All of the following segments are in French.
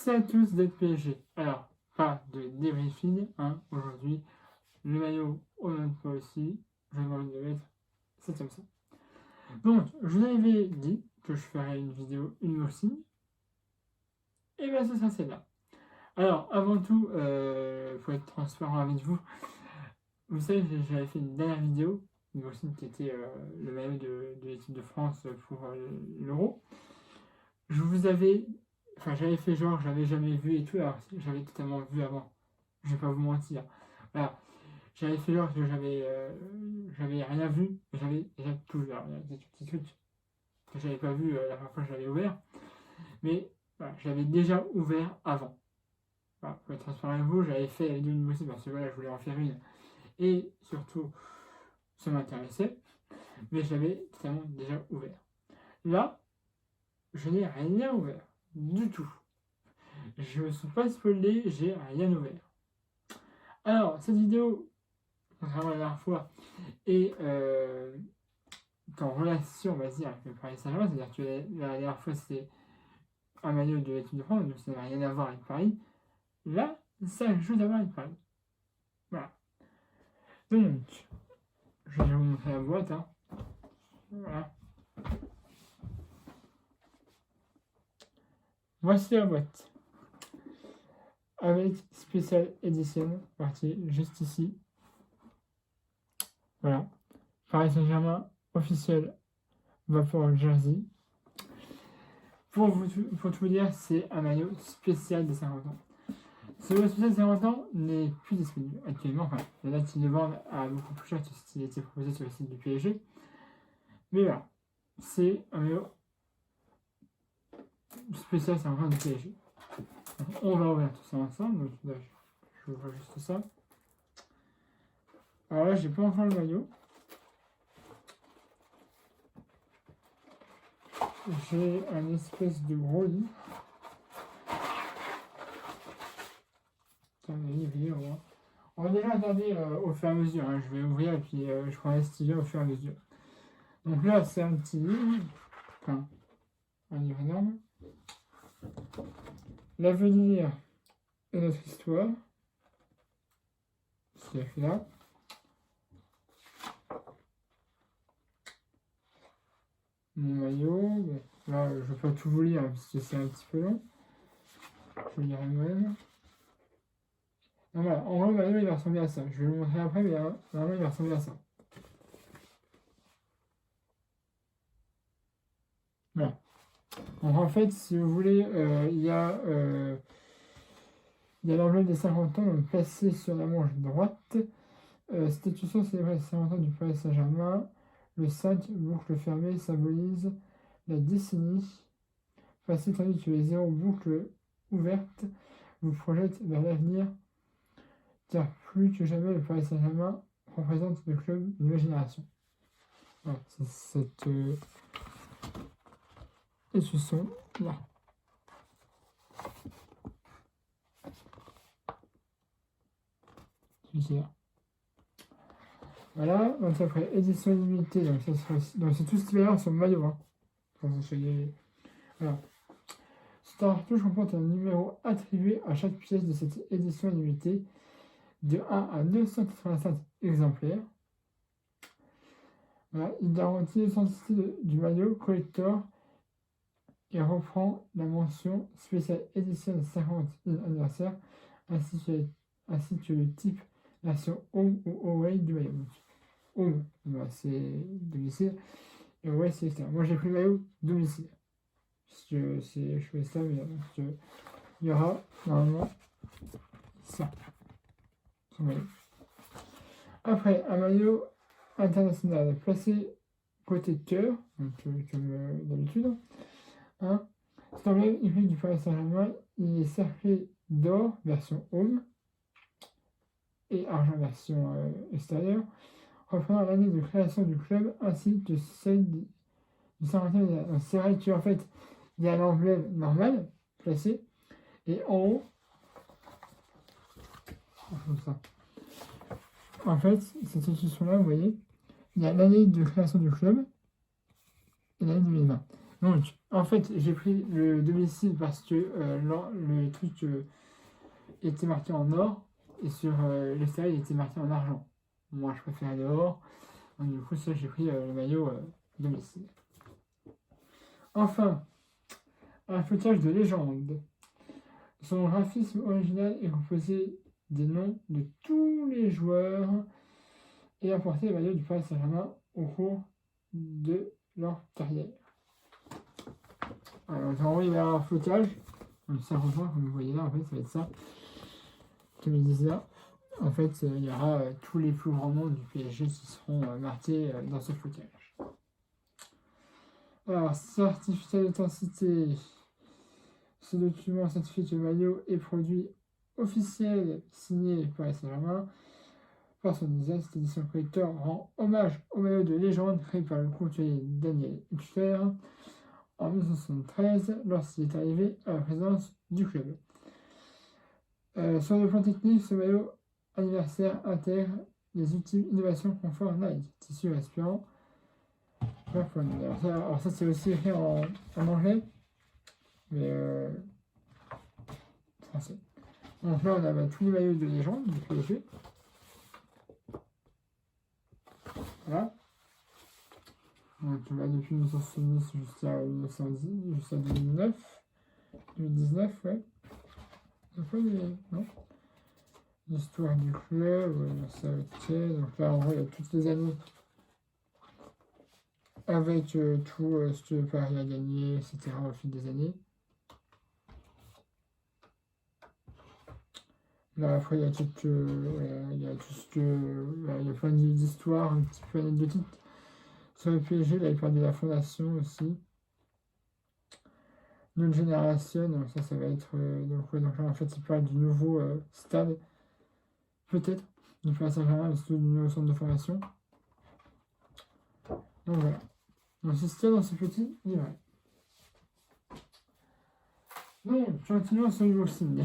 tous et à tous d'être PSG. Alors, pas de débriefing, hein, aujourd'hui. Le maillot, on n'en pas aussi. Je vais envie de le mettre. C'est comme ça. Donc, je vous avais dit que je ferais une vidéo unboxing. Et bien, ce sera celle-là. Alors, avant tout, pour être transparent avec vous, vous savez, j'avais fait une dernière vidéo, unboxing qui était le maillot de l'équipe de France pour l'Euro. Je vous avais. Enfin, j'avais fait genre, je l'avais jamais vu et tout, alors j'avais totalement vu avant. Je vais pas vous mentir. Voilà. J'avais fait genre que j'avais rien vu, mais j'avais déjà tout vu. Alors, il y a des petits trucs que j'avais pas vu la première fois que je l'avais ouvert, mais voilà, je l'avais déjà ouvert avant. Voilà, pour être transparent avec vous, j'avais fait la vidéo une aussi parce que voilà, je voulais en faire une. Et surtout, ça m'intéressait, mais je l'avais totalement déjà ouvert. Là, je n'ai rien ouvert. Du tout. Je ne me suis pas spoilé, j'ai rien ouvert. Alors, cette vidéo, contrairement à la dernière fois, est en relation, on va dire, avec le Paris Saint-Germain, c'est-à-dire que la dernière fois, c'était un maillot de l'équipe de France, donc ça n'a rien à voir avec Paris. Là, ça a quelque chose à voir avec Paris. Voilà. Donc, je vais vous montrer la boîte. Hein. Voilà. Voici la boîte. Avec Special Edition, partie juste ici. Voilà. Paris Saint-Germain officiel Vapor Jersey. Pour tout vous dire, c'est un maillot spécial des 50 ans. Ce maillot spécial des 50 ans n'est plus disponible actuellement. Enfin, il y en a qui le vendent à beaucoup plus cher que ce qui a été proposé sur le site du PSG. Mais voilà, c'est un maillot spécial 50 ans du PSG. Donc, on va ouvrir tout ça ensemble. Donc là, je vois juste ça. Alors là, j'ai pas encore le maillot. J'ai un espèce de gros livre. On va déjà regarder au fur et à mesure. Hein. Je vais ouvrir et puis je prends les stylos au fur et à mesure. Donc là, c'est un petit livre. Enfin, un livre énorme. L'avenir et notre histoire. C'est là. Mon maillot. Là, je ne vais pas tout vous lire parce que c'est un petit peu long. Je le lirai moi-même. Donc voilà, en gros, le maillot il va ressembler à ça. Je vais le montrer après, mais normalement il va ressembler à ça. Voilà. Donc en fait, si vous voulez, il y a l'enveloppe des 50 ans donc, placée sur la manche droite. Cette édition célébrait les 50 ans du Paris Saint-Germain. Le 5, boucle fermée, symbolise la décennie passée, tandis que les 0, boucle ouverte, vous projette vers l'avenir. Car plus que jamais, le Paris Saint-Germain représente le club d'une nouvelle génération. Voilà, c'est cette édition là. Celui-ci-là. Voilà, donc après édition limitée, donc c'est tout ce qui va y avoir sur le maillot. Hein. Voilà. Cette artouche comporte un numéro attribué à chaque pièce de cette édition limitée de 1 à 985 exemplaires. Voilà, il garantit l'authenticité du maillot collector et reprend la mention spéciale édition de 50e anniversaire ainsi que le type version home ou away du maillot. Home, bah, c'est domicile et away c'est extérieur. Moi j'ai pris le maillot domicile. Parce que je fais ça, mais il y aura normalement ça. Son maillot. Après, un maillot international placé côté cœur, donc comme d'habitude. Hein. Cet emblème iconique du Paris Saint-Germain, il est cerclé d'or version home et argent version extérieure, reprenant l'année de création du club ainsi que celle du 50e. Donc c'est vrai qu'en fait, il y a l'emblème normal placé et en haut, comme ça. En fait, cette section-là, vous voyez, il y a l'année de création du club et l'année 2020. Donc, en fait, j'ai pris le domicile parce que le truc était marqué en or et sur l'extérieur, il était marqué en argent. Moi, je préfère l'or. Donc, du coup, ça, j'ai pris le maillot domicile. Enfin, un flottage de légende. Son graphisme original est composé des noms de tous les joueurs et a porté le maillot du Paris Saint-Germain au cours de leur carrière. Alors, en gros, il va y avoir un flottage. Donc, ça rejoint, comme vous voyez là, en fait, ça va être ça. Comme je disais là, en fait, il y aura tous les plus grands noms du PSG qui seront marqués dans ce flottage. Alors, certificat d'authenticité. Ce document certifie que le maillot est produit officiel signé par Saint-Germain. Par son design, cette édition collector rend hommage au maillot de légende créé par le couturier Daniel Huchler en 1973 lorsqu'il est arrivé à la présidence du club. Sur le plan technique, ce maillot anniversaire intègre les ultimes innovations confort Nike, tissu respirant. Alors ça c'est aussi écrit en anglais, mais français. Donc là on a tous les maillots de légende du PSG. Voilà. Donc là depuis 1970 jusqu'à 1910, jusqu'à 2009. 2019, ouais. Non. L'histoire du club, ça ok. Donc là en gros il y a toutes les années avec tout ce que Paris a gagné, etc. au fil des années. Là, après, il y a tout ce que. Il y a plein d'histoires un petit peu anecdotiques sur le PSG. Là, il parle de la fondation aussi. Notre génération, donc ça va être. Donc là, en fait, il parle du nouveau stade, peut-être, du Paris Saint-Germain, mais surtout du nouveau centre de formation. Donc voilà. Donc c'est ce qu'il y a dans ce petit livret. Donc, continuons sur le boxing.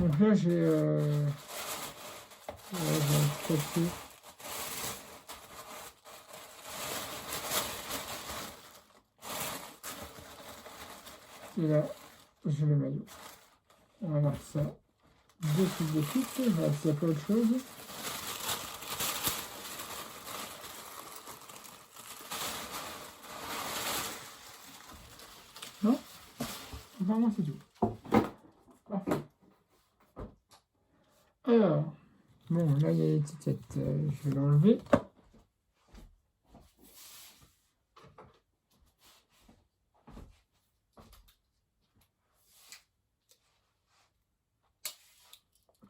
Donc là, j'ai un petit papier. Et là, j'ai le maillot. On va voir ça de suite. Je vais voir s'il n'y a pas autre chose. Non? Apparemment, c'est tout. Parfait. Alors, bon, là, il y a l'étiquette. Je vais l'enlever.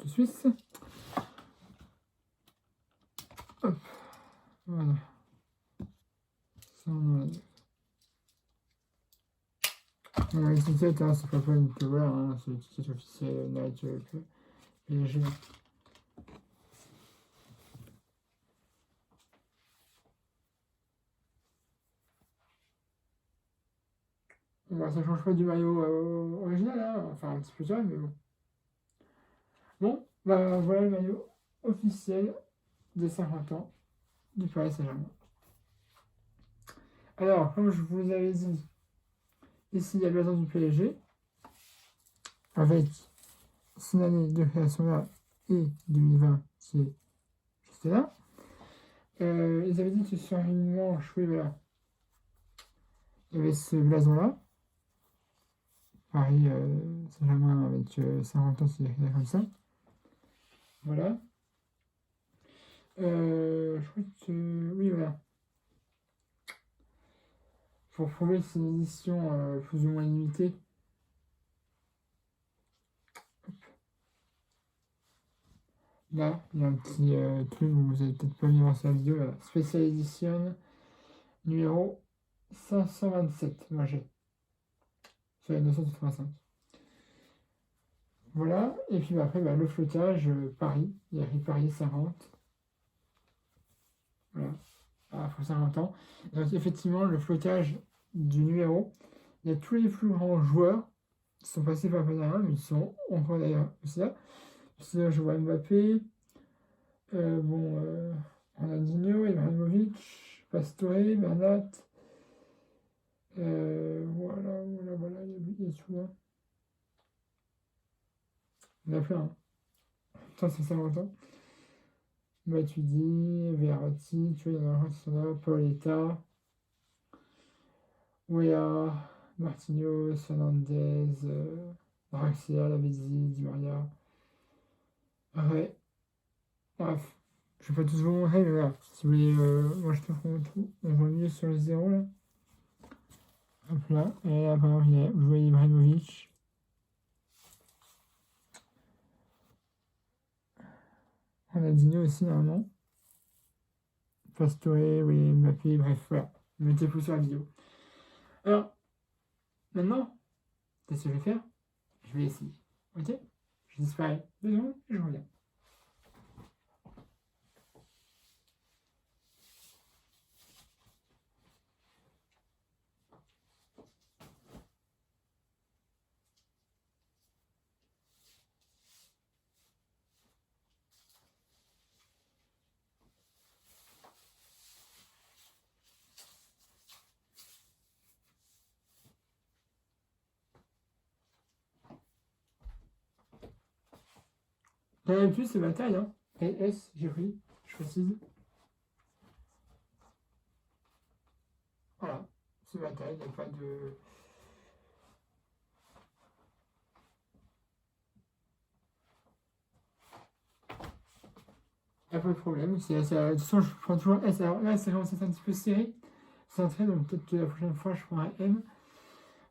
Suisse. Hop. Voilà. Ça, on enlève. Alors, l'étiquette, hein, c'est pas une que voilà, hein, c'est l'étiquette officielle Nike PSG. Bon, ça change pas du maillot original, hein, enfin un petit peu ça, mais bon. Bon, bah voilà le maillot officiel des 50 ans du Paris Saint-Germain. Alors, comme je vous avais dit, ici il y a le blason du PSG, avec son année de création là et 2020 qui est juste là. Ils avaient dit que sur une manche, oui voilà, il y avait ce blason là. Paris Saint-Germain avec 50 ans, c'est écrit comme ça. Voilà. Je crois que. Oui, voilà. Pour prouver que c'est une édition plus ou moins limitée. Là, il y a un petit truc, vous avez peut-être pas vu dans sa vidéo, là. Special Edition numéro 527, moi j'ai. Sur la 285. Voilà, et puis après, le flottage, Paris, il y a écrit Paris 50. Voilà, pour 50 ans. Donc effectivement, le flottage du numéro, il y a tous les plus grands joueurs qui sont passés par Panama, mais ils sont encore d'ailleurs aussi là. Parce que je vois Mbappé, Ronaldinho, Ibrahimovic, Pastore, Bernat, Voilà, il y a tout là. On a plein, hein. Putain, c'est 50 ans. Matuidi, Verratti, tu vois, il y en a un qui sont là, Pauletta, Wea, Marquinhos, Fernandez, Draxler, Lavezzi, Di Maria. Ouais, bref. Je vais pas tous vous montrer, mais voilà. Si vous voulez, moi je te prends tout. On voit mieux sur le 0 là. Hop là. Et là, par exemple, vous voyez Ibrahimovic. Ronaldinho aussi, normalement. Pastore, oui, Mbappé, bref, voilà. Mettez-vous sur la vidéo. Alors, maintenant, qu'est-ce que je vais faire? Je vais essayer. Ok? Je disparais 2 secondes et je reviens. D'habitude, c'est ma taille, hein. S, j'ai pris, je précise. Voilà, c'est ma taille, il n'y a pas de. Il n'y a pas de problème. De toute façon, je prends toujours S. Alors là, ça commence à être un petit peu serré. Centré, donc peut-être que la prochaine fois, je prendrai M.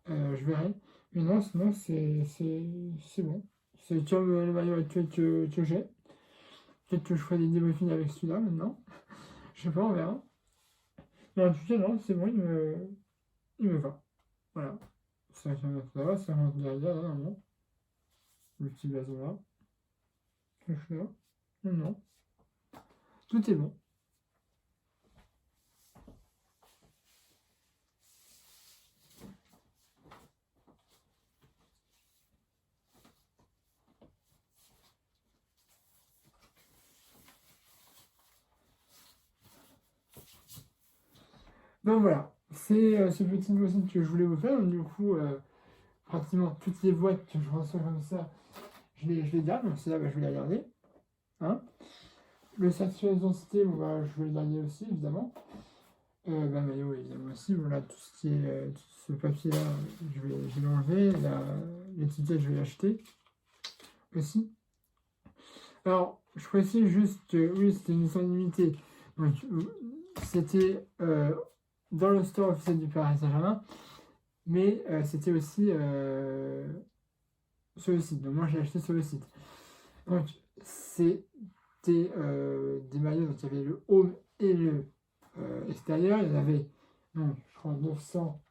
Je verrai. Mais non, sinon, c'est bon. C'est comme le maillot actuel que j'ai. Peut-être que je ferai des débriefings avec celui-là maintenant. Je sais pas, on verra. Mais en tout cas, non, c'est bon, il me va. Voilà. Ça va, ça rentre derrière, là, normalement. Le petit blason là. Cache là. Non, non. Tout est bon. Donc voilà, c'est ce petit dossier que je voulais vous faire. Donc, du coup, pratiquement toutes les boîtes que je reçois comme ça, je les garde. Donc celle-là, je vais la garder. Hein. Le certificat d'identité, bon, bah, je vais le garder aussi, évidemment. Maillot, évidemment aussi. Voilà, tout ce qui est tout ce papier-là, je vais l'enlever. L'étiquette, je vais l'acheter aussi. Alors, je précise juste que oui, c'était une édition limitée. Donc, c'était dans le store officiel du Paris Saint-Germain, mais c'était aussi sur le site. Donc, moi, je l'ai acheté sur le site. Donc, c'était des maillots. Donc, il y avait le home et le extérieur. Il y en avait, non, je crois, 900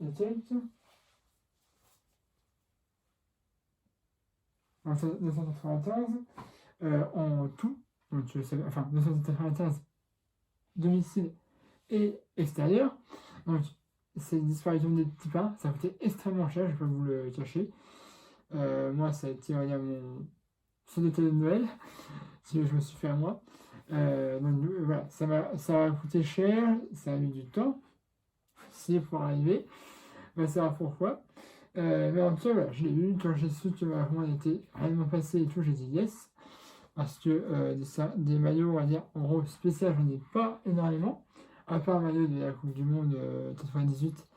et quelques. 995 en tout. Donc, enfin, 995 domicile et extérieur. Donc, c'est une disparition des petits pains. Ça a coûté extrêmement cher, je vais pas vous le cacher. Moi, ça a été mon son de Noël, si je me suis fait à moi. Donc, voilà, ça a coûté cher, ça a mis du temps, c'est pour arriver. On va savoir pourquoi. Mais en tout cas, voilà, je l'ai eu. Quand j'ai su que ma commande était réellement passée et tout, j'ai dit yes. Parce que des maillots, on va dire, en gros, spécial, j'en ai pas énormément. À part le maillot de la Coupe du Monde 98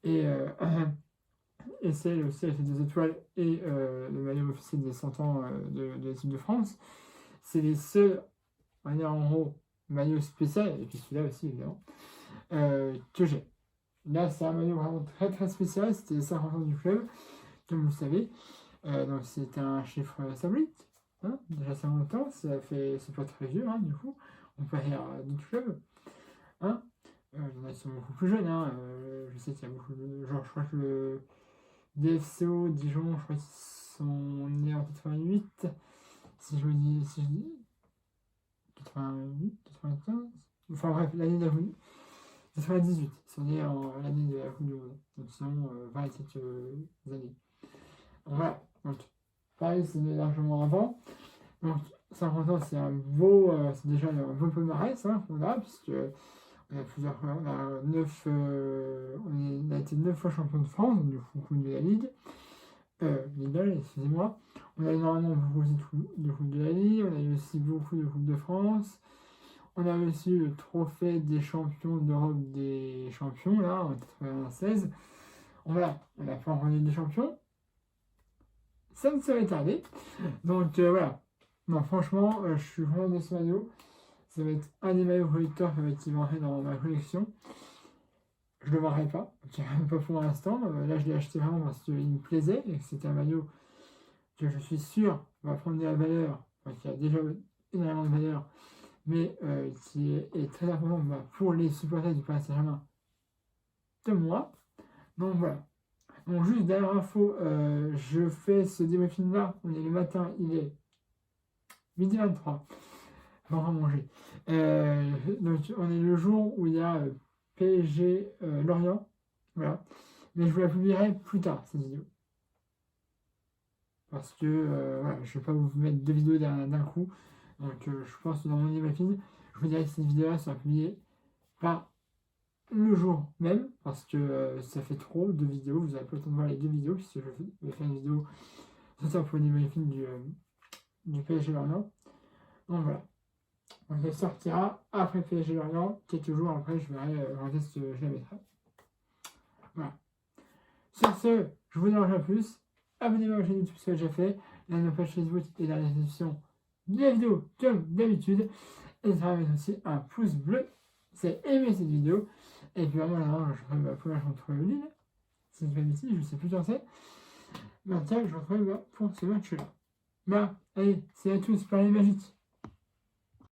et, et celle aussi avec les 2 étoiles et le maillot officiel des 100 ans de l'équipe de France. C'est les seuls, on va dire en gros, maillots spéciaux, et puis celui-là aussi évidemment, que j'ai. Là, c'est un maillot vraiment très très spécial, c'était les 50 ans du club, comme vous le savez. Donc c'est un chiffre symbolique. Hein, déjà 50 ans, c'est pas très vieux, hein, du coup, on peut aller à d'autres clubs. Hein. Il y en a qui sont beaucoup plus jeunes. Hein. Je sais qu'il y a beaucoup de. Genre, je crois que le DFCO Dijon, je crois qu'ils sont nés en 88. Si je dis. 88, 95. Enfin bref, l'année de la Coupe. 98. Ils sont nés en l'année de la Coupe du Monde. Donc sinon, 20 et quelques années. Donc voilà. Donc, Paris, c'est né largement avant. Donc 50 ans, c'est un beau. C'est déjà un beau palmarès hein, qu'on a, puisque On a plusieurs fois, on a 9, on a été 9 fois champion de France, du coup de la Ligue. Lidl, excusez-moi. On a énormément beaucoup de Coupe de la Ligue, on a eu aussi beaucoup de Coupe de France. On a aussi le trophée des champions d'Europe des champions, là, en 96. Voilà, on a pas encore des champions. Ça ne serait tardé. Donc voilà. Non, franchement, je suis vraiment de ce maillot. Ça va être un des maillots collecteurs qui va rentrer dans ma collection. Je ne le vendrai pas, pas pour l'instant. Là, je l'ai acheté vraiment parce qu'il me plaisait et que c'était un maillot que je suis sûr va prendre de la valeur, enfin, qui a déjà énormément de valeur, mais qui est très important pour les supporters du Paris Saint-Germain de moi. Donc voilà. Donc juste dernière info, je fais ce débriefing là, on est le matin, il est midi 23, on va manger. Donc on est le jour où il y a PSG Lorient, voilà. Mais je vous la publierai plus tard cette vidéo. Parce que voilà, je ne vais pas vous mettre deux vidéos d'un coup. Donc je pense que dans mon débriefing, je vous dirai que cette vidéo-là sera publiée pas le jour même, parce que ça fait trop de vidéos, vous n'avez pas le temps de voir les deux vidéos, puisque je vais faire une vidéo ce soir pour le débriefing du PSG Lorient. Donc voilà. Donc elle sortira après PSG Lorient, quelques jours après, je verrai quand est-ce que je la mettrai. Voilà. Sur ce, je vous dérange pas plus. Abonnez-vous à ma chaîne YouTube si ce que j'ai fait, la page Facebook et la description de la vidéo comme d'habitude. Et ça va mettre aussi un pouce bleu, c'est aimer cette vidéo. Et puis vraiment là, je ferai ma première contre Lille. Si je fais ici, je ne sais plus quand c'est. Mais tiens, je retrouve pour ce match-là. Bah, allez, c'est à tous, Paris magique.